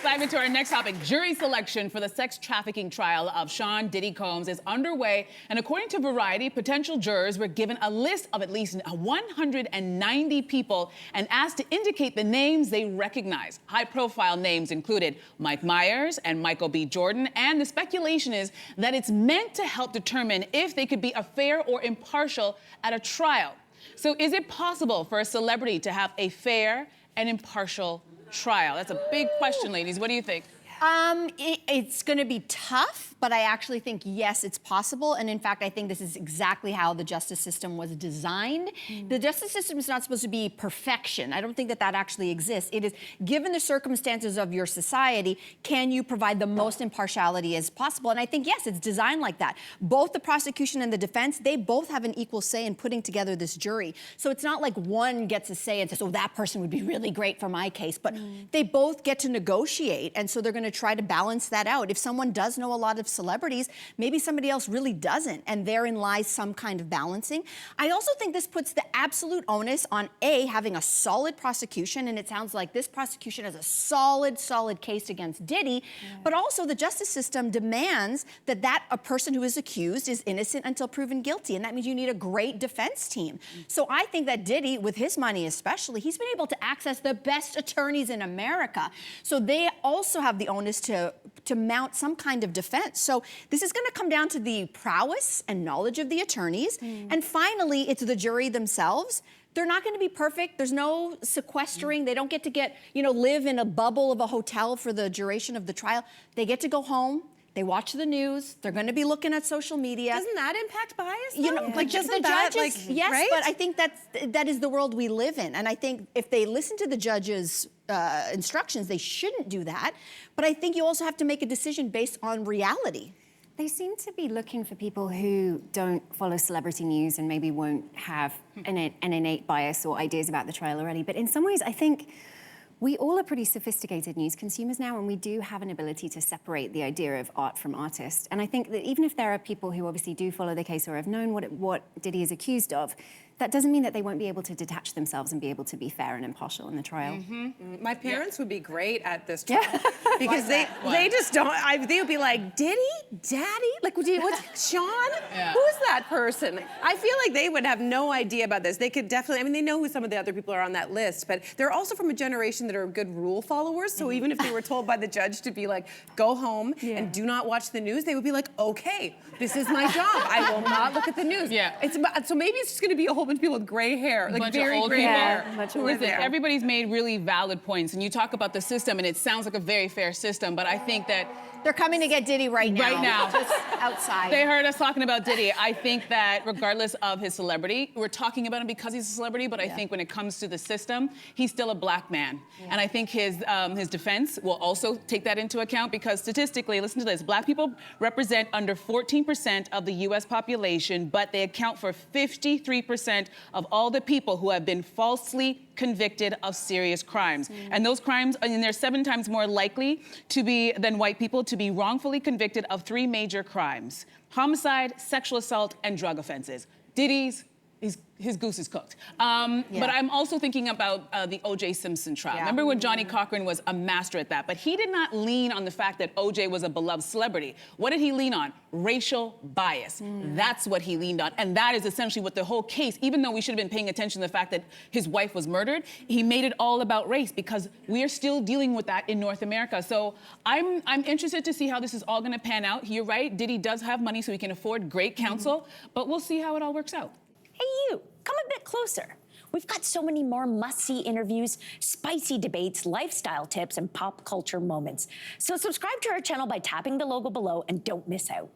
Dive into our next topic. Jury selection for the sex trafficking trial of Sean Diddy Combs is underway, and according to Variety, potential jurors were given a list of at least 190 people and asked to indicate the names they recognize. High-profile names included Mike Myers and Michael B. Jordan, and the speculation is that it's meant to help determine if they could be a fair or impartial at a trial. So is it possible for a celebrity to have a fair and impartial trial? That's a big question, ladies. What do you think? It's going to be tough, but I actually think, yes, it's possible. And in fact, I think this is exactly how the justice system was designed. The justice system is not supposed to be perfection. I don't think that that actually exists. It is, given the circumstances of your society, can you provide the most impartiality as possible? And I think, yes, it's designed like that. Both the prosecution and the defense, they both have an equal say in putting together this jury. So it's not like one gets a say and says, oh, that person would be really great for my case. But they both get to negotiate. And so they're going to try to balance that out. If someone does know a lot of celebrities, maybe somebody else really doesn't, and therein lies some kind of balancing. I also think this puts the absolute onus on having a solid prosecution, and it sounds like this prosecution has a solid case against Diddy, but also the justice system demands that a person who is accused is innocent until proven guilty, and that means you need a great defense team. So I think that Diddy, with his money especially, he's been able to access the best attorneys in America. So they also have the onus to mount some kind of defense. So this is going to come down to the prowess and knowledge of the attorneys. And finally, it's the jury themselves. They're not going to be perfect. There's no sequestering. They don't get to live in a bubble of a hotel for the duration of the trial. They get to go home. They watch the news. They're going to be looking at social media. Doesn't that impact bias? You know, like doesn't the that judges, yes, right? but I think that is the world we live in. And I think if they listen to the judge's instructions, they shouldn't do that. But I think you also have to make a decision based on reality. They seem to be looking for people who don't follow celebrity news and maybe won't have an innate bias or ideas about the trial already. But in some ways, I think we all are pretty sophisticated news consumers now, and we do have an ability to separate the idea of art from artist. And I think that even if there are people who obviously do follow the case or have known what Diddy is accused of, that doesn't mean that they won't be able to detach themselves and be able to be fair and impartial in the trial. My parents would be great at this trial because they just don't. They would be like, Diddy, Daddy, like what's Sean? Who's that person? I feel like they would have no idea about this. They could definitely. I mean, they know who some of the other people are on that list, but they're also from a generation that are good rule followers. So even if they were told by the judge to be like, go home and do not watch the news, they would be like, okay, this is my job. I will not look at the news. So maybe it's just going to be a whole bunch of people with gray hair, like very gray hair. Listen, everybody's made really valid points, and you talk about the system, and it sounds like a very fair system, but I think that they're coming to get Diddy right now. Just outside. They heard us talking about Diddy. I think that regardless of his celebrity, we're talking about him because he's a celebrity, but I think when it comes to the system, he's still a black man. And I think his defense will also take that into account because statistically, listen to this, black people represent under 14% of the US population, but they account for 53% of all the people who have been falsely convicted of serious crimes. And those crimes, and they're 7 times more likely than white people to be wrongfully convicted of 3 major crimes: homicide, sexual assault, and drug offenses. Diddy's, his goose is cooked. But I'm also thinking about the O.J. Simpson trial. Remember when Johnny Cochran was a master at that? But he did not lean on the fact that O.J. was a beloved celebrity. What did he lean on? Racial bias. That's what he leaned on. And that is essentially what the whole case, even though we should have been paying attention to the fact that his wife was murdered, he made it all about race because we are still dealing with that in North America. So I'm interested to see how this is all gonna pan out. You're right, Diddy does have money so he can afford great counsel, but we'll see how it all works out. Hey, you, come a bit closer. We've got so many more must-see interviews, spicy debates, lifestyle tips, and pop culture moments. So subscribe to our channel by tapping the logo below and don't miss out.